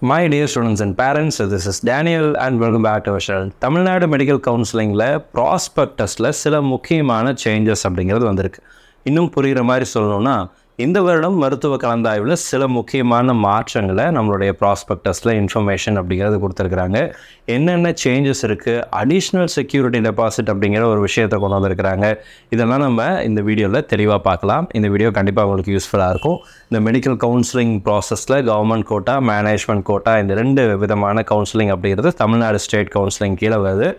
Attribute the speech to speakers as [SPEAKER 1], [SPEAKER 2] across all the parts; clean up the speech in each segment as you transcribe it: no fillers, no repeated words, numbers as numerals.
[SPEAKER 1] My dear students and parents, this is Daniel and welcome back to our channel. Tamil Nadu Medical Counseling-ல prospectus-ல சில முக்கியமான changes அப்படிங்கிறது வந்திருக்கு. இன்னும் புரிகிற மாதிரி சொல்லணும்னா இந்த வருடம் மருத்துவ கலந்தாய்வில் சில முக்கியமான மாற்றங்களை நம்மளுடைய ப்ராஸ்பெக்டஸில் இன்ஃபர்மேஷன் அப்படிங்கிறது கொடுத்துருக்குறாங்க. என்னென்ன சேஞ்சஸ் இருக்குது, அடிஷ்னல் செக்யூரிட்டி டெபாசிட் அப்படிங்கிற ஒரு விஷயத்தை கொண்டு வந்திருக்கிறாங்க. இதெல்லாம் நம்ம இந்த வீடியோவில் தெளிவாக பார்க்கலாம். இந்த வீடியோ கண்டிப்பாக உங்களுக்கு யூஸ்ஃபுல்லாக இருக்கும். இந்த மெடிக்கல் கவுன்சிலிங் ப்ராசஸில் கவர்மெண்ட் கோட்டா, மேனேஜ்மெண்ட் கோட்டா, இந்த ரெண்டு விதமான கவுன்சிலிங் அப்படிங்கிறது தமிழ்நாடு ஸ்டேட் கவுன்சிலிங் கீழே வருது.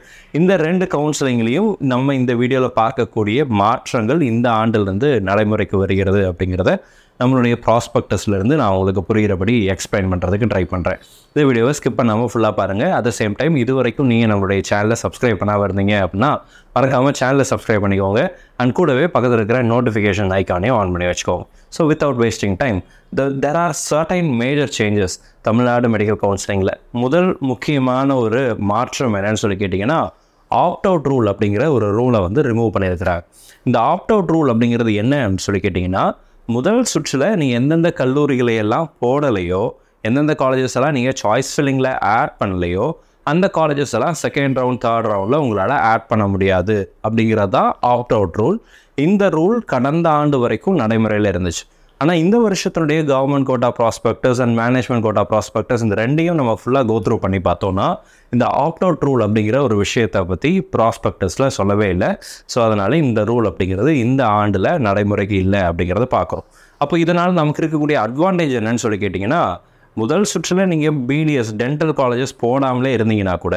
[SPEAKER 1] இந்த ரெண்டு கவுன்சிலிங்லேயும் நம்ம இந்த வீடியோவில் பார்க்கக்கூடிய மாற்றங்கள் இந்த ஆண்டிலிருந்து நடைமுறைக்கு வருகிறது அப்படிங்கிறது நம்மளுடைய ப்ராஸ்பெக்டஸ்லேருந்து நான் உங்களுக்கு புரிகிறபடி எக்ஸ்பிளைன் பண்ணுறதுக்கு ட்ரை பண்ணுறேன். இந்த வீடியோவை ஸ்கிப் பண்ணாமல் ஃபுல்லாக பாருங்கள். அட் த சேம் டைம் இது வரைக்கும் நீங்கள் நம்மளுடைய சேனலை சப்ஸ்கிரைப் பண்ணாமல் இருந்தீங்க அப்படின்னா மறக்காமல் சேனலை சப்ஸ்கிரைப் பண்ணிக்கோங்க. அண்ட் கூடவே பக்கத்தில் இருக்கிற நோட்டிஃபிகேஷன் ஐக்கானையும் ஆன் பண்ணி வச்சுக்கோங்க. So without wasting time, there are certain major changes Tamil Nadu medical கவுன்சிலிங்கில். முதல் முக்கியமான ஒரு மாற்றம் என்னன்னு சொல்லி கேட்டிங்கன்னா, ஆப்ட் அவுட் ரூல் அப்படிங்கிற ஒரு ரூலை ரிமூவ் பண்ணியிருக்கிறாங்க. இந்த ஆப்ட் அவுட் ரூல் அப்படிங்கிறது என்னன்னு சொல்லி கேட்டிங்கன்னா, முதல் சுற்றில் நீங்கள் எந்தெந்த கல்லூரிகளையெல்லாம் போடலையோ, எந்தெந்த காலேஜஸ் எல்லாம் நீங்கள் சாய்ஸ் ஃபில்லிங்கில் ஆட் பண்ணலையோ, அந்த காலேஜஸ் எல்லாம் செகண்ட் ரவுண்ட் தேர்ட் ரவுண்டில் உங்களால் ஆட் பண்ண முடியாது அப்படிங்கிறது தான் ஆப்ட் அவுட் ரூல். இந்த ரூல் கடந்த ஆண்டு வரைக்கும் நடைமுறையில் இருந்துச்சு. ஆனால் இந்த வருஷத்தினுடைய government quota prospectus and management quota prospectus இந்த ரெண்டையும் நம்ம ஃபுல்லாக கோத்ரூ பண்ணி பார்த்தோன்னா இந்த ஆப்ட் அவுட் ரூல் அப்படிங்கிற ஒரு விஷயத்தை பற்றி ப்ராஸ்பெக்டஸில் சொல்லவே இல்லை. ஸோ அதனால் இந்த ரூல் அப்படிங்கிறது இந்த ஆண்டில் நடைமுறைக்கு இல்லை அப்படிங்கிறத பார்க்குறோம். அப்போ இதனால் நமக்கு இருக்கக்கூடிய அட்வான்டேஜ் என்னன்னு சொல்லி கேட்டிங்கன்னா, முதல் சுற்றில் நீங்கள் பிடிஎஸ் டென்டல் காலேஜஸ் போடாமலே இருந்தீங்கன்னா கூட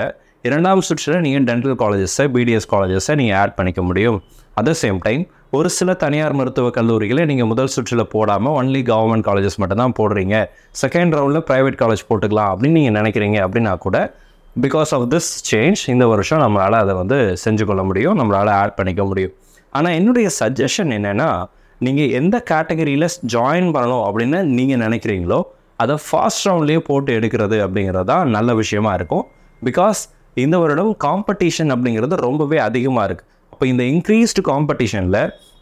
[SPEAKER 1] இரண்டாம் சுற்றில் நீங்கள் டென்டல் காலேஜஸை பிடிஎஸ் காலேஜஸை நீங்கள் ஆட் பண்ணிக்க முடியும். அட் த சேம் டைம் ஒரு சில தனியார் மருத்துவக் கல்லூரிகளை நீங்கள் முதல் சுற்றில் போடாமல் ஒன்லி கவர்மெண்ட் காலேஜஸ் மட்டும்தான் போடுறீங்க, செகண்ட் ரவுண்டில் ப்ரைவேட் காலேஜ் போட்டுக்கலாம் அப்படின்னு நீங்கள் நினைக்கிறீங்க அப்படின்னா கூட பிகாஸ் ஆஃப் திஸ் சேஞ்ச் இந்த வருஷம் நம்மளால் அதை செஞ்சு கொள்ள முடியும், நம்மளால் ஆட் பண்ணிக்க முடியும். ஆனால் என்னுடைய சஜஷன் என்னென்னா, நீங்கள் எந்த கேட்டகரியில் ஜாயின் பண்ணணும் அப்படின்னு நீங்கள் நினைக்கிறீங்களோ அதை ஃபாஸ்ட் ரவுண்ட்லேயே போட்டு எடுக்கிறது அப்படிங்கிறது தான் நல்ல விஷயமா இருக்கும். பிகாஸ் இந்த வருடம் காம்படிஷன் அப்படிங்கிறது ரொம்பவே அதிகமாக இருக்குது. அப்போ இந்த இன்க்ரீஸ்டு காம்படிஷனில்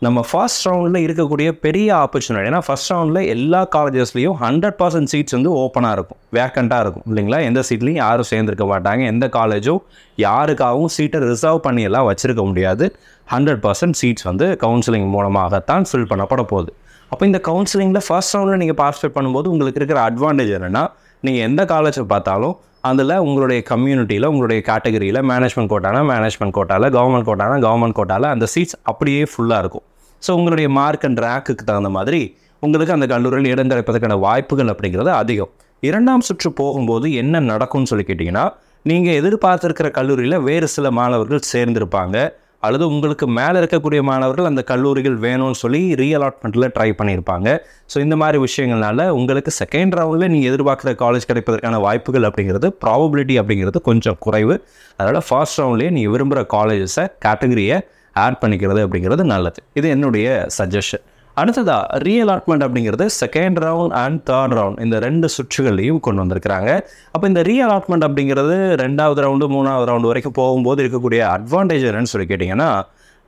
[SPEAKER 1] நம்ம ஃபர்ஸ்ட் ரவுண்டில் இருக்கக்கூடிய பெரிய ஆப்பர்ச்சுனிட்டி, ஏன்னா ஃபர்ஸ்ட் ரவுண்டில் எல்லா காலேஜஸ்லேயும் 100% சீட்ஸ் ஓப்பனாக இருக்கும், வேக்கண்ட்டாக இருக்கும் இல்லைங்களா. எந்த சீட்லேயும் யாரும் சேர்ந்துருக்க மாட்டாங்க. எந்த காலேஜும் யாருக்காகவும் சீட்டை ரிசர்வ் பண்ணி எல்லாம் வச்சுருக்க முடியாது. 100% சீட்ஸ் கவுன்சிலிங் மூலமாகத்தான் ஃபில் பண்ணப்பட போகுது. அப்போ இந்த கவுன்சிலிங்கில் ஃபர்ஸ்ட் ரவுண்டில் நீங்கள் பார்ட்டிசிபேட் பண்ணும்போது உங்களுக்கு இருக்கிற அட்வான்டேஜ் என்னென்னா, நீங்கள் எந்த காலேஜை பார்த்தாலும் அதில் உங்களுடைய கம்யூனிட்டியில், உங்களுடைய கேட்டகரியில் மேனேஜ்மெண்ட் கோட்டானா மேனேஜ்மெண்ட் கோட்டாவில், கவர்மெண்ட் கோட்டானா கவர்மெண்ட் கோட்டாவில் அந்த சீட்ஸ் அப்படியே ஃபுல்லாக இருக்கும். ஸோ உங்களுடைய மார்க் அண்ட் ரேக்குக்கு தகுந்த மாதிரி உங்களுக்கு அந்த கல்லூரியில் இடம் கிடைப்பதற்கான வாய்ப்புகள் அப்படிங்கிறது அதிகம். இரண்டாம் சுற்று போகும்போது என்ன நடக்கும்னு சொல்லி கேட்டிங்கன்னா, நீங்கள் எதிர்பார்த்துருக்கிற கல்லூரியில் வேறு சில மாணவர்கள் சேர்ந்திருப்பாங்க, அல்லது உங்களுக்கு மேலே இருக்கக்கூடிய மாணவர்கள் அந்த கல்லூரிகள் வேணும்னு சொல்லி ரீஅலாட்மெண்ட்டில் ட்ரை பண்ணியிருப்பாங்க. ஸோ இந்த மாதிரி விஷயங்கள்னால உங்களுக்கு செகண்ட் ரவுண்டில் நீங்கள் எதிர்பார்க்குற காலேஜ் கிடைப்பதற்கான வாய்ப்புகள் அப்படிங்கிறது, ப்ராபபிலிட்டி அப்படிங்கிறது கொஞ்சம் குறைவு. அதனால் ஃபர்ஸ்ட் ரவுண்ட்லேயே நீங்கள் விரும்புகிற காலேஜஸை கேட்டகரியை ஆட் பண்ணிக்கிறது அப்படிங்கிறது நல்லது. இது என்னுடைய சஜஷன். அடுத்ததாக ரீஅலாட்மெண்ட் அப்படிங்கிறது second round and third round இந்த ரெண்டு சுற்றுகள்லையும் கொண்டு வந்திருக்கிறாங்க. அப்போ இந்த ரீஅலாட்மெண்ட் அப்படிங்கிறது ரெண்டாவது ரவுண்டு மூணாவது ரவுண்டு வரைக்கும் போகும்போது இருக்கக்கூடிய அட்வான்டேஜ் என்னன்னு சொல்லி கேட்டிங்கன்னா,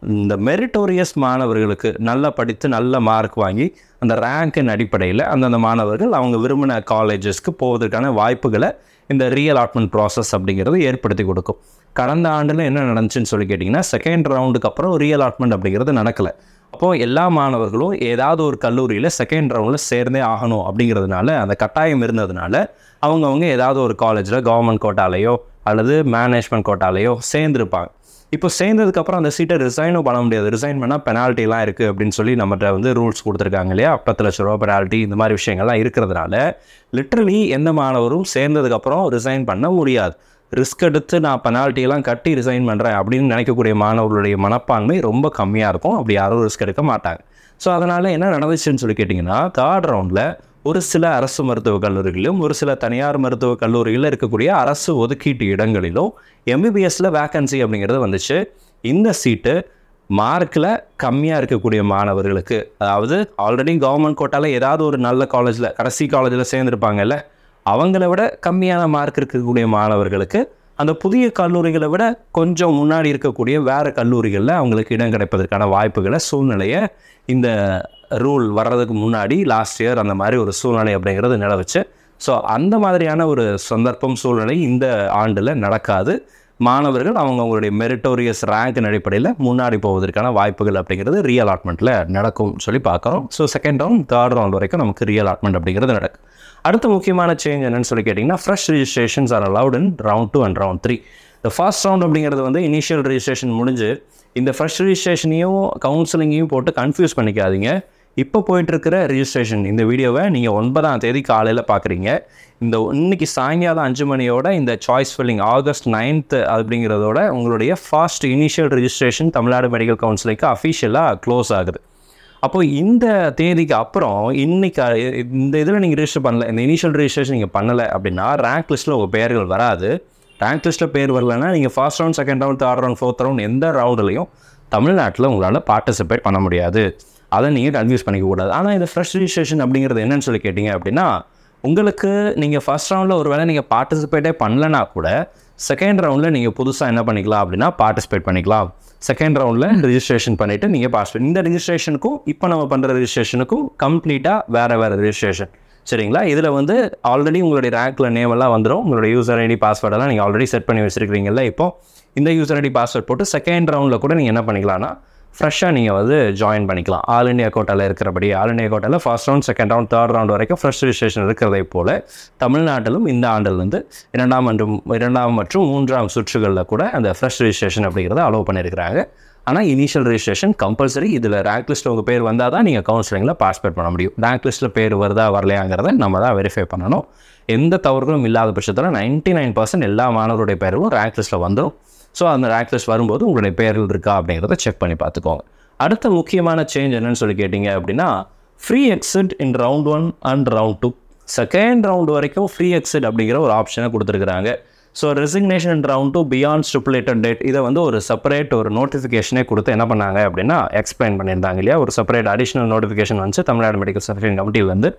[SPEAKER 1] இந்த மெரிட்டோரியஸ் மாணவர்களுக்கு நல்லா படித்து நல்ல மார்க் வாங்கி அந்த ரேங்கின் அடிப்படையில் அந்தந்த மாணவர்கள் அவங்க விரும்பின காலேஜஸ்க்கு போவதற்கான வாய்ப்புகளை இந்த ரீஅலாட்மெண்ட் ப்ராசஸ் அப்படிங்கிறது ஏற்படுத்தி கொடுக்கும். கடந்த ஆண்டில் என்ன நடந்துச்சுன்னு சொல்லி கேட்டிங்கன்னா, செகண்ட் ரவுண்டுக்கு அப்புறம் ரீஅலாட்மெண்ட் அப்படிங்கிறது நடக்கலை. அப்போது எல்லா மாணவர்களும் ஏதாவது ஒரு கல்லூரியில் செகண்ட் ரவுண்டில் சேர்ந்தே ஆகணும் அப்படிங்கிறதுனால, அந்த கட்டாயம் இருந்ததுனால அவங்கவுங்க ஏதாவது ஒரு காலேஜில் கவர்மெண்ட் கோட்டாலேயோ அல்லது மேனேஜ்மெண்ட் கோட்டாலேயோ சேர்ந்துருப்பாங்க. இப்போ சேர்ந்ததுக்கப்புறம் அந்த சீட்டை ரிசைனும் பண்ண முடியாது. ரிசைன் பண்ணால் பெனால்ட்டிலாம் இருக்குது அப்படின்னு சொல்லி நம்மகிட்ட ரூல்ஸ் கொடுத்துருக்காங்க இல்லையா. 10 லட்ச ரூபா பெனால்ட்டி இந்த மாதிரி விஷயங்கள்லாம் இருக்கிறதுனால லிட்ரலி எந்த மாணவரும் சேர்ந்ததுக்கப்புறம் ரிசைன் பண்ண முடியாது. ரிஸ்க் எடுத்து நான் பெனால்ட்டியெல்லாம் கட்டி ரிசைன் பண்ணுறேன் அப்படின்னு நினைக்கக்கூடிய மாணவர்களுடைய மனப்பான்மை ரொம்ப கம்மியாக இருக்கும். அப்படி யாரும் ரிஸ்க் எடுக்க மாட்டாங்க. ஸோ அதனால் என்ன நடந்துச்சுன்னு சொல்லி கேட்டிங்கன்னா, தேர்ட் ரவுண்டில் ஒரு சில அரசு மருத்துவக் கல்லூரிகளிலும் ஒரு சில தனியார் மருத்துவக் கல்லூரிகளில் இருக்கக்கூடிய அரசு ஒதுக்கீட்டு இடங்களிலும் எம்பிபிஎஸ்சில் வேக்கன்சி அப்படிங்கிறது வந்துச்சு. இந்த சீட்டு மார்க்கில் கம்மியாக இருக்கக்கூடிய மாணவர்களுக்கு, அதாவது ஆல்ரெடி கவர்மெண்ட் கோட்டாவில் ஏதாவது ஒரு நல்ல காலேஜில் கடைசி காலேஜில் சேர்ந்துருப்பாங்கல்ல, அவங்கள விட கம்மியான மார்க் இருக்கக்கூடிய மாணவர்களுக்கு அந்த புதிய கல்லூரிகளை விட கொஞ்சம் முன்னாடி இருக்கக்கூடிய வேறு கல்லூரிகளில் அவங்களுக்கு இடம் கிடைப்பதற்கான வாய்ப்புகளை, சூழ்நிலையை இந்த ரூல் வர்றதுக்கு முன்னாடி லாஸ்ட் இயர் அந்த மாதிரி ஒரு சூழ்நிலை அப்படிங்கிறது நிலவுச்சு. ஸோ அந்த மாதிரியான ஒரு சந்தர்ப்பம் சூழ்நிலை இந்த ஆண்டில் நடக்காது. மாணவர்கள் அவங்களுடைய மெரிட்டோரியஸ் ரேங்கின் அடிப்படையில் முன்னாடி போவதற்கான வாய்ப்புகள் அப்படிங்கிறது ரீஅலாட்மெண்ட்டில் நடக்கும் சொல்லி பார்க்குறோம். So second round third round வரைக்கும் நமக்கு ரீஅலாட்மெண்ட் அப்படிங்கிறது நடக்கும். அடுத்த முக்கியமான சேஞ்ச் என்னன்னு சொல்லி கேட்டிங்கன்னா, fresh registrations R allowed in round 2 and round 3. இந்த ஃபர்ஸ்ட் ரவுண்ட் அப்படிங்கிறது வந்து இனிஷியல் ரிஜிஸ்ட்ரேஷன் முடிஞ்சு இந்த ஃப்ரெஷ் ரிஜிஸ்ட்ரேஷனையும் கவுன்சிலிங்கையும் போட்டு கன்ஃபியூஸ் பண்ணிக்காதீங்க. இப்போ போயிட்டுருக்கிற ரிஜிஸ்ட்ரேஷன் இந்த வீடியோவை நீங்கள் 9ஆம் தேதி காலையில் பார்க்குறீங்க. இன்னைக்கு சாயங்காலம் 5 மணியோட இந்த சாய்ஸ் ஃபில்லிங் ஆகஸ்ட் 9th அப்படிங்கிறதோட உங்களுடைய first initial registration Tamil Nadu medical கவுன்சிலுக்கு அஃபிஷியலாக க்ளோஸ் ஆகுது. அப்போது இந்த தேதிக்கு அப்புறம் இன்னைக்கு இந்த இதில் நீங்கள் ரிஜிஸ்டர் பண்ணல, இந்த இனிஷியல் ரிஜிஸ்ட்ரேஷன் நீங்கள் பண்ணலை அப்படின்னா ரேங்க் லிஸ்ட்டில் உங்கள் பெயர்கள் வராது. ரேங்க் லிஸ்ட்டில் பேர் வரலைன்னா நீங்கள் first round, second round, third round, fourth round எந்த ரவுண்ட்லையும் தமிழ்நாட்டில் உங்களால் பார்ட்டிசிபேட் பண்ண முடியாது. அதை நீங்கள் கன்ஃபியூஸ் பண்ணிக்கக்கூடாது. ஆனால் இந்த ஃப்ரெஷ் ரிஜிஸ்ட்ரேஷன் அப்படிங்கிறது என்னன்னு சொல்லி கேட்டிங்க அப்படின்னா, உங்களுக்கு நீங்கள் ஃபர்ஸ்ட் ரவுண்டில் ஒரு வேளை நீங்கள் பார்ட்டிசிபேட்டே பண்ணலனா கூட செகண்ட் ரவுண்டில் நீங்கள் புதுசாக என்ன பண்ணிக்கலாம் அப்படின்னா பார்ட்டிசிபேட் பண்ணிக்கலாம். செகண்ட் ரவுண்டில் ரிஜிஸ்ட்ரேஷன் பண்ணிவிட்டு நீங்கள் பார்ட்டிசிபேட். இந்த ரிஜிஸ்ட்ரேஷனுக்கும் இப்போ நம்ம பண்ணுற ரிஜிஸ்ட்ரேஷனுக்கும் கம்ப்ளீட்டாக வேறு ரிஜிஸ்ட்ரேஷன், சரிங்களா? இதில் வந்து ஆல்ரெடி உங்களுடைய ரேங்க்கில் நேமெல்லாம் வந்துடும். உங்களுடைய யூசர் ஐடி பாஸ்வேர்டெல்லாம் நீங்கள் ஆல்ரெடி செட் பண்ணி வச்சுருக்கிறீங்களா? இப்போ இந்த யூசர் ஐடி பாஸ்வேர்ட் போட்டு செகண்ட் ரவுண்டில் கூட நீங்கள் என்ன பண்ணிக்கலாம்னா ஃப்ரெஷ்ஷாக நீங்கள் வந்து ஜாயின் பண்ணிக்கலாம். ஆல் இண்டியா கோட்டாவில் இருக்கிறபடி ஆல் இண்டியா கோட்டாவில் first round, second round, third round வரைக்கும் ஃப்ரெஷ் ரிஜிஸ்ட்ரேஷன் இருக்கிறதை போல் தமிழ்நாட்டிலும் இந்த ஆண்டில் வந்து 2ஆம் மற்றும் 3ஆம் சுற்றுகளில் கூட அந்த ஃப்ரெஷ் ரிஜிஸ்ட்ரேஷன் அப்படிங்கிறத அலோவ் பண்ணியிருக்கிறாங்க. ஆனால் இனிஷியல் ரிஜிஸ்ட்ரேஷன் கம்பல்சரி. இதில் ரேங்க் லிஸ்ட்டில் உங்கள் பேர் வந்தால் தான் நீங்கள் கவுன்சிலிங்கில் பார்ட்டிசிபேட் பண்ண முடியும். ரேங்க் லிஸ்ட்டில் பேர் வருதா வரலையாங்கிறத நம்ம தான் வெரிஃபை பண்ணணும். எந்த தவறுகளும் இல்லாத பட்சத்தில் 99% எல்லா மாணவருடைய பேரும் ரேங்க் லிஸ்ட்டில் வந்துடும். ஸோ அந்த ரேங்க் லிஸ்ட் வரும்போது உங்களுடைய பேர்கள் இருக்கா அப்படிங்கிறத செக் பண்ணி பார்த்துக்கோங்க. அடுத்த முக்கியமான சேஞ்ச் என்னன்னு சொல்லி கேட்டிங்க அப்படின்னா, free exit in round 1 and round 2. Second round வரைக்கும் ஃப்ரீ எக்ஸிட் அப்படிங்கிற ஒரு ஆப்ஷனை கொடுத்துருக்குறாங்க. ஸோ ரெசிக்னேஷன் இன் ரவுண்ட் 2 பியாண்ட் ஸ்டிப்புலேட்டட் டேட், இதை வந்து ஒரு செப்பரேட் ஒரு நோட்டிஃபிகேஷனே கொடுத்து என்ன பண்ணாங்க அப்படின்னா எக்ஸ்பிளைன் பண்ணியிருந்தாங்க இல்லையா? ஒரு செப்பரேட் அடிஷ்னல் நோட்டிஃபிகேஷன் வந்து தமிழ்நாடு மெடிக்கல் சர்டிஃபிகேட் கமிட்டியில் வந்து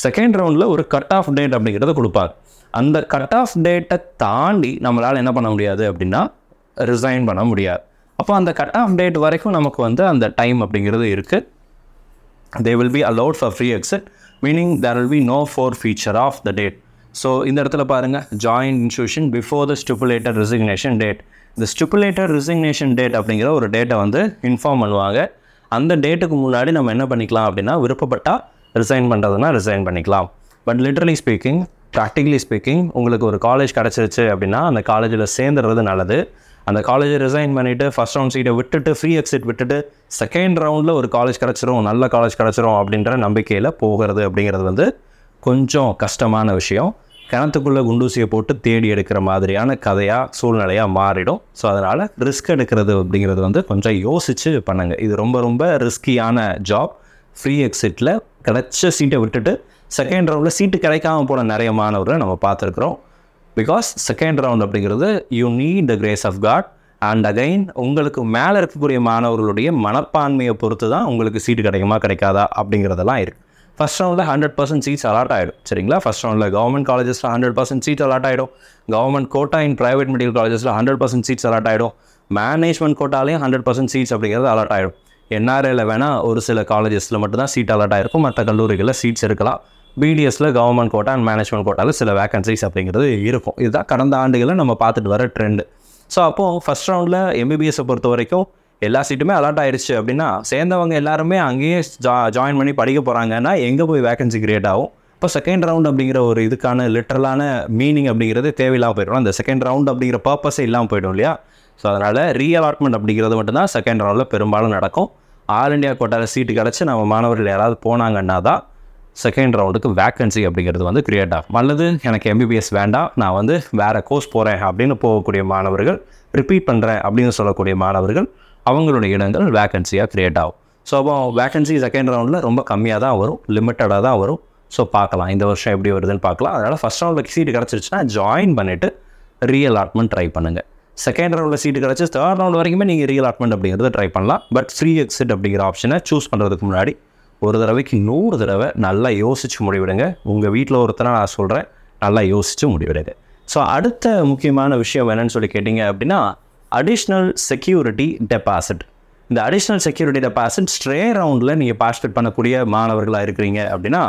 [SPEAKER 1] செகண்ட் ரவுண்டில் ஒரு கட் ஆஃப் டேட் அப்படிங்கிறத கொடுப்பாங்க. அந்த கட் ஆஃப் டேட்டை தாண்டி நம்மளால் என்ன பண்ண முடியாது அப்படின்னா ரிசைன் பண்ண முடியாது. அப்போ அந்த கட் ஆஃப் டேட் வரைக்கும் நமக்கு வந்து அந்த டைம் அப்படிங்கிறது இருக்குது. they will be allowed for free exit, meaning there will be no forfeiture of the date. So இந்த இடத்துல பாருங்கள், join institution before the stipulated resignation date. இந்த ஸ்டிப்புலேட்டட் ரெசிக்னேஷன் டேட் அப்படிங்கிற ஒரு டேட்டை வந்து இன்ஃபார்ம் பண்ணுவாங்க. அந்த டேட்டுக்கு முன்னாடி நம்ம என்ன பண்ணிக்கலாம் அப்படின்னா விருப்பப்பட்டால் ரிசைன் பண்ணுறதுனா ரிசைன் பண்ணிக்கலாம். But literally speaking, practically speaking, உங்களுக்கு ஒரு காலேஜ் கிடச்சிருச்சு அப்படின்னா அந்த காலேஜில் சேர்ந்துடுறது நல்லது. அந்த காலேஜை ரிசைன் பண்ணிவிட்டு ஃபஸ்ட் ரவுண்ட் சீட்டை விட்டுட்டு ஃப்ரீ எக்ஸிட் விட்டுட்டு செகண்ட் ரவுண்டில் ஒரு காலேஜ் கிடச்சிரும், நல்ல காலேஜ் கிடச்சிரும் அப்படின்ற நம்பிக்கையில் போகிறது அப்படிங்கிறது வந்து கொஞ்சம் கஷ்டமான விஷயம். கிணத்துக்குள்ளே குண்டூசியை போட்டு தேடி எடுக்கிற மாதிரியான கதையாக சூழ்நிலையாக மாறிடும். ஸோ அதனால் ரிஸ்க் எடுக்கிறது அப்படிங்கிறது வந்து கொஞ்சம் யோசித்து பண்ணுங்கள். இது ரொம்ப ரொம்ப ரிஸ்கியான ஜாப். ஃப்ரீ எக்ஸிட்டில் கிடைச்ச சீட்டை விட்டுட்டு செகண்ட் ரவுண்டில் சீட்டு கிடைக்காம போன நிறைய மாணவர்களை நம்ம பார்த்துருக்குறோம். பிகாஸ் செகண்ட் ரவுண்ட் அப்படிங்கிறது you need the grace of God. And again உங்களுக்கு மேலே இருக்கக்கூடிய மாணவர்களுடைய மனப்பான்மையை பொறுத்து தான் உங்களுக்கு சீட்டு கிடைக்குமா கிடைக்காதா அப்படிங்கிறதெல்லாம் இருக்குது. ஃபஸ்ட் ரவுண்டில் 100% சீட்ஸ் அலாட் ஆகிடும், சரிங்களா? ஃபஸ்ட் ரவுண்டில் கவர்மெண்ட் காலேஜஸில் 100% சீட் அலாட் ஆகிடும். Government quota in private medical காலேஜஸில் 100% சீட்ஸ் அலாட் ஆகிடும். மேனேஜ்மெண்ட் கோட்டாலையும் 100% சீட்ஸ் அப்படிங்கிறது அலாட் ஆகிடும். என்ஆர்ஏல வேணால் ஒரு சில காலேஜஸில் மட்டும்தான் சீட் அலாட் ஆகிருக்கும், மற்ற கல்லூரிகளில் சீட்ஸ் இருக்கலாம். பிடிஎஸில் கவர்மெண்ட் கோட்டா அண்ட் மேனேஜ்மெண்ட் கோட்டாவில் சில வேகன்சிஸ் அப்படிங்கிறது இருக்கும். இதுதான் கடந்த ஆண்டுகளில் நம்ம பார்த்துட்டு வர ட்ரெண்டு. ஸோ அப்போது ஃபஸ்ட் ரவுண்டில் எம்பிபிஎஸை பொறுத்த வரைக்கும் எல்லா சீட்டுமே அலாட் ஆயிடுச்சு அப்படின்னா சேர்ந்தவங்க எல்லாருமே அங்கேயே ஜாயின் பண்ணி படிக்க போகிறாங்கன்னா எங்கே போய் வேகன்சி கிரியேட் ஆகும்? இப்போ செகண்ட் ரவுண்ட் அப்படிங்கிற ஒரு இதுக்கான லிட்டரலான மீனிங் அப்படிங்கிறது தேவையில்லாமல் போய்டும். அந்த செகண்ட் ரவுண்ட் அப்படிங்கிற பர்பஸே இல்லாமல் போய்டும் இல்லையா? ஸோ அதனால் ரீஅலாட்மெண்ட் அப்படிங்கிறது மட்டும்தான் செகண்ட் ரவுண்டில் பெரும்பாலும் நடக்கும். ஆல் இண்டியா கோட்டாவில் சீட்டு கிடச்சி நம்ம மாணவர்கள் யாராவது போனாங்கன்னா தான் செகண்ட் ரவுண்டுக்கு வேக்கன்சி அப்படிங்கிறது வந்து கிரியேட் ஆகும். அல்லது எனக்கு எம்பிபிஎஸ் வேண்டாம், நான் வந்து வேறு கோர்ஸ் போகிறேன் அப்படின்னு போகக்கூடிய மாணவர்கள், ரிப்பீட் பண்ணுறேன் அப்படின்னு சொல்லக்கூடிய மாணவர்கள், அவங்களுடைய இடங்கள் வேக்கன்சியாக க்ரியேட் ஆகும். ஸோ அப்போ வேக்கன்சி செகண்ட் ரவுண்டில் ரொம்ப கம்மியாக தான் வரும், லிமிட்டடாக தான் வரும். ஸோ பார்க்கலாம் இந்த வருஷம் எப்படி வருதுன்னு பார்க்கலாம். அதனால் ஃபஸ்ட் ரவுண்டில் சீட்டு கிடச்சிருச்சுன்னா ஜாயின் பண்ணிவிட்டு ரீஅலாட்மெண்ட் ட்ரை பண்ணுங்கள். செகண்ட் ரவுண்டில் சீட்டு கிடச்சி தேர்ட் ரவுண்ட் வரைக்குமே நீங்கள் ரீஅலாட்மெண்ட் அப்படிங்கிறத ட்ரை பண்ணலாம். பட் ஃப்ரீ எக்ஸிட் அப்படிங்கிற ஆப்ஷனை சூஸ் பண்ணுறதுக்கு முன்னாடி ஒரு தடவைக்கு 100 தடவை நல்லா யோசித்து முடிவிடுங்க. உங்கள் வீட்டில் ஒருத்தரை நான் சொல்கிறேன், நல்லா யோசித்து முடிவிடுங்க. ஸோ அடுத்த முக்கியமான விஷயம் என்னென்னு சொல்லி கேட்டிங்க அப்படின்னா அடிஷ்னல் செக்யூரிட்டி டெபாசிட். இந்த அடிஷ்னல் செக்யூரிட்டி டெபாசிட் ஸ்ட்ரே ரவுண்டில் நீங்கள் பார்ட்டிசிபேட் பண்ணக்கூடிய மாணவர்களாக இருக்கிறீங்க அப்படின்னா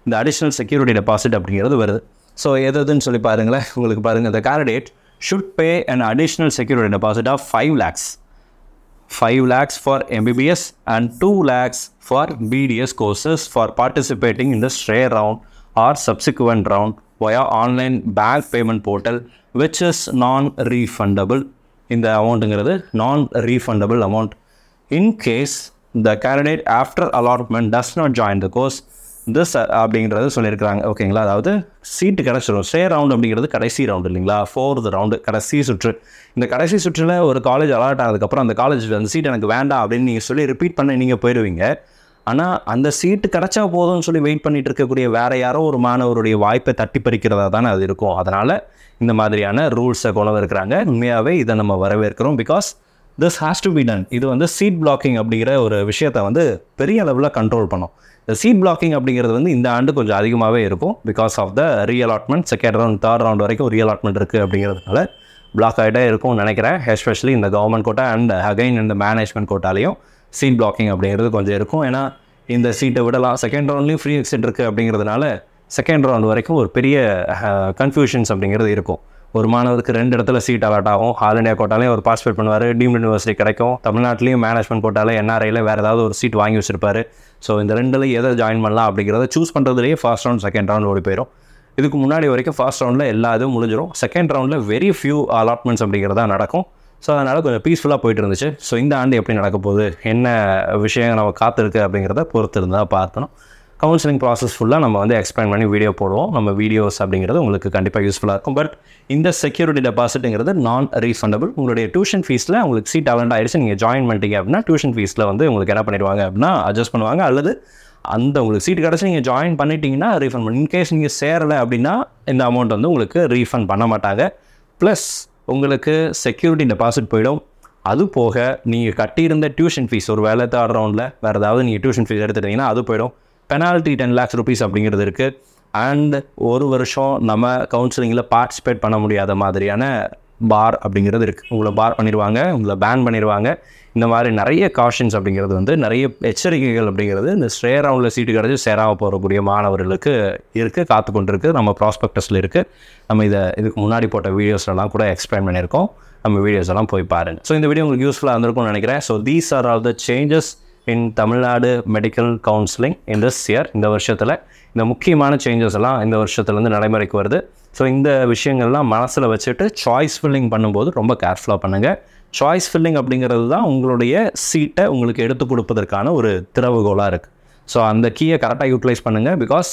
[SPEAKER 1] இந்த அடிஷ்னல் செக்யூரிட்டி டெபாசிட் அப்படிங்கிறது வருது. ஸோ எதுன்னு சொல்லி பாருங்களேன். உங்களுக்கு பாருங்கள், the candidate should pay an additional security deposit of 5 lakhs. 5 lakhs for MBBS and 2 lakhs for BDS courses for participating in the stray round or subsequent round via online bank payment portal, which is non-refundable. இந்த அமௌண்ட்டுங்கிறது non-refundable amount. In case the candidate after allotment does not join the course, this அப்படிங்கிறது சொல்லியிருக்கிறாங்க. ஓகேங்களா, அதாவது சீட்டு கிடச்சிடும். Stay round அப்படிங்கிறது கடைசி round இல்லைங்களா, 4th round, கடைசி சுற்று. இந்த கடைசி சுற்றில் ஒரு காலேஜ் அலாட் ஆனதுக்கப்புறம் அந்த காலேஜ் அந்த சீட் எனக்கு வேண்டாம் அப்படின்னு நீங்கள் சொல்லி ரிப்பீட் பண்ண நீங்கள் போயிடுவீங்க. ஆனால் அந்த சீட்டு கிடச்சா போதும்னு சொல்லி வெயிட் பண்ணிட்டு இருக்கக்கூடிய வேறு யாரோ ஒரு மாணவருடைய வாய்ப்பை தட்டி பறிக்கிறதா தானே அது இருக்கும். அதனால் இந்த மாதிரியான ரூல்ஸை கொண்டு இருக்கிறாங்க. உண்மையாகவே இதை நம்ம வரவேற்கிறோம். Because this has to be done. இது வந்து சீட் பிளாக்கிங் அப்படிங்கிற ஒரு விஷயத்தை வந்து பெரிய அளவில் கண்ட்ரோல் பண்ணும். இந்த சீட் பிளாக்கிங் அப்படிங்கிறது வந்து இந்த ஆண்டு கொஞ்சம் அதிகமாகவே இருக்கும். Because of the reallotment, second round, third round வரைக்கும் ரீஅலாட்மெண்ட் இருக்குது அப்படிங்கிறதுனால பிளாக் ஆகிட்டே இருக்கும்னு நினைக்கிறேன். எஸ்பெஷலி இந்த கவர்மெண்ட் கோட்டா அண்ட் அகைன் இந்த மேனேஜ்மெண்ட் கோட்டாலையும் சீட் பிளாக்கிங் அப்படிங்கிறது கொஞ்சம் இருக்கும். ஏன்னா இந்த சீட்டை விடலாம், செகண்ட் ரவுண்ட்லேயும் ஃப்ரீ எக்ஸிட் இருக்குது அப்படிங்கிறதுனால செகண்ட் ரவுண்ட் வரைக்கும் ஒரு பெரிய கன்ஃபியூஷன்ஸ் அப்படிங்கிறது இருக்கும். ஒரு மாணவருக்கு 2 இடத்துல சீட் அலாட் ஆகும். ஆல் இண்டியா கோட்டாலையும் ஒரு பார்ட்டிசிபேட் பண்ணுவார், டீம்டு யூனிவர்சிட்டி கிடைக்கும். தமிழ்நாட்டிலையும் மேனேஜ்மெண்ட் கோட்டாவில் என்ஆர்ஐயில் வேறு ஏதாவது ஒரு சீட் வாங்கி வச்சிருப்பாரு. ஸோ இந்த 2ல் எதை ஜாயின் பண்ணலாம் அப்படிங்கிறத சூஸ் பண்ணுறதுலேயே ஃபர்ஸ்ட் ரவுண்ட் செகண்ட் ரவுண்ட் ஓடி போயிடும். இதுக்கு முன்னாடி வரைக்கும் ஃபர்ஸ்ட் ரவுண்டில் எல்லா இதுவும் முடிஞ்சிடும். செகண்ட் ரவுண்டில் வெரி ஃபியூ அலாட்மெண்ட்ஸ் அப்படிங்கிறதா நடக்கும். ஸோ அதனால் கொஞ்சம் பீஸ்ஃபுல்லாக போயிட்டு இருந்துச்சு. ஸோ இந்த ஆண்டு எப்படி நடக்க போகுது, என்ன விஷயம் நம்ம காத்திருக்கு அப்படிங்கிறத பொறுத்து இருந்தால் பார்க்கணும். கவுன்சிலிங் ப்ராசஸ் ஃபுல்லாக நம்ம வந்து எக்ஸ்பிளைன் பண்ணி வீடியோ போடுவோம். நம்ம வீடியோஸ் அப்படிங்கிறது உங்களுக்கு கண்டிப்பாக யூஸ்ஃபுல்லாக இருக்கும். பட் இந்த செக்யூரிட்டி டெபாசிட்டுங்கிறது நான் ரீஃபண்டபிள். உங்களுடைய டியூஷன் ஃபீஸில் உங்களுக்கு சீட் அலண்ட் ஆகிடுச்சு, நீங்கள் ஜாயின் பண்ணிட்டீங்க அப்படின்னா டியூஷன் ஃபீஸில் வந்து உங்களுக்கு என்ன பண்ணிடுவாங்க அப்படின்னா அட்ஜஸ்ட் பண்ணுவாங்க. அல்லது அந்த உங்களுக்கு சீட் கிடச்சி நீங்கள் ஜாயின் பண்ணிட்டீங்கன்னா ரீஃபண்ட் பண்ணி, இன்கேஸ் நீங்கள் சேரலை அப்படின்னா இந்த அமௌண்ட் வந்து உங்களுக்கு ரீஃபண்ட் பண்ண மாட்டாங்க. ப்ளஸ் உங்களுக்கு செக்யூரிட்டி டெபாசிட் போயிடும். அது போக நீங்கள் கட்டியிருந்த டியூஷன் ஃபீஸ், ஒரு வேலை தேர்ட் ரவுண்டில் வேறு ஏதாவது நீங்கள் டியூஷன் ஃபீஸ் எடுத்துட்டிங்கன்னா அது போயிடும். பெனால்ட்டி 10 lakhs rupees அப்படிங்கிறது இருக்குது. அண்ட் ஒரு வருஷம் நம்ம கவுன்சிலிங்கில் பார்ட்டிசிபேட் பண்ண முடியாத மாதிரியான பார் அப்படிங்கிறது இருக்குது. உங்களை பார் பண்ணிடுவாங்க, உங்களை பேன் பண்ணிடுவாங்க. இந்த மாதிரி நிறைய காஷன்ஸ் அப்படிங்கிறது வந்து நிறைய எச்சரிக்கைகள் அப்படிங்கிறது இந்த ஸ்டே ரவுண்டில் சீட்டு கிடச்சி சேராமல் போகக்கூடிய மாணவர்களுக்கு இருக்குது, காத்து கொண்டு இருக்குது. நம்ம ப்ராஸ்பெக்டஸில் இருக்குது. நம்ம இதுக்கு முன்னாடி போட்ட வீடியோஸ்லாம் கூட எக்ஸ்பிளைன் பண்ணியிருக்கோம். நம்ம வீடியோஸ் எல்லாம் போய் பாருங்கள். ஸோ இந்த வீடியோ உங்களுக்கு யூஸ்ஃபுல்லாக இருந்திருக்கும்னு நினைக்கிறேன். So these are all the changes in Tamil Nadu medical counselling in this year. இந்த வருஷத்தில் இந்த முக்கியமான சேஞ்சஸ் எல்லாம் இந்த வருஷத்துலேருந்து நடைமுறைக்கு வருது. ஸோ இந்த விஷயங்கள்லாம் மனசில் வச்சுட்டு சாய்ஸ் ஃபில்லிங் பண்ணும்போது ரொம்ப கேர்ஃபுல்லாக பண்ணுங்கள். சாய்ஸ் ஃபில்லிங் அப்படிங்கிறது தான் உங்களுடைய சீட்டை உங்களுக்கு எடுத்து கொடுப்பதற்கான ஒரு திறவுகோலாக இருக்குது. ஸோ அந்த கீயை கரெக்டாக யூட்டிலைஸ் பண்ணுங்கள். Because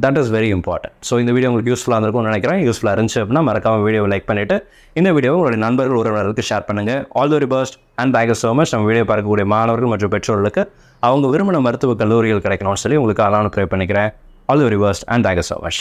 [SPEAKER 1] that is very important. So இந்த வீடியோ உங்களுக்கு யூஸ்ஃபுல்லாக இருந்திருக்கும்னு நினைக்கிறேன். யூஸ்ஃபுல்லாக இருந்துச்சு அப்படின்னா மறக்காம வீடியோவை லைக் பண்ணிவிட்டு இந்த வீடியோவை உங்களுடைய நண்பர்கள் உறவினர்களுக்கு ஷேர் பண்ணுங்கள். All the very best and thank you so much. நம்ம வீடியோ பார்க்கக்கூடிய மாணவர்கள் மற்றும் பெற்றோர்களுக்கு அவங்க விரும்பின மருத்துவக் கல்லூரிகள் கிடைக்கணும்னு சொல்லி உங்களுக்கு அதான் ப்ரே பண்ணிக்கிறேன். All the very best and thank you so much.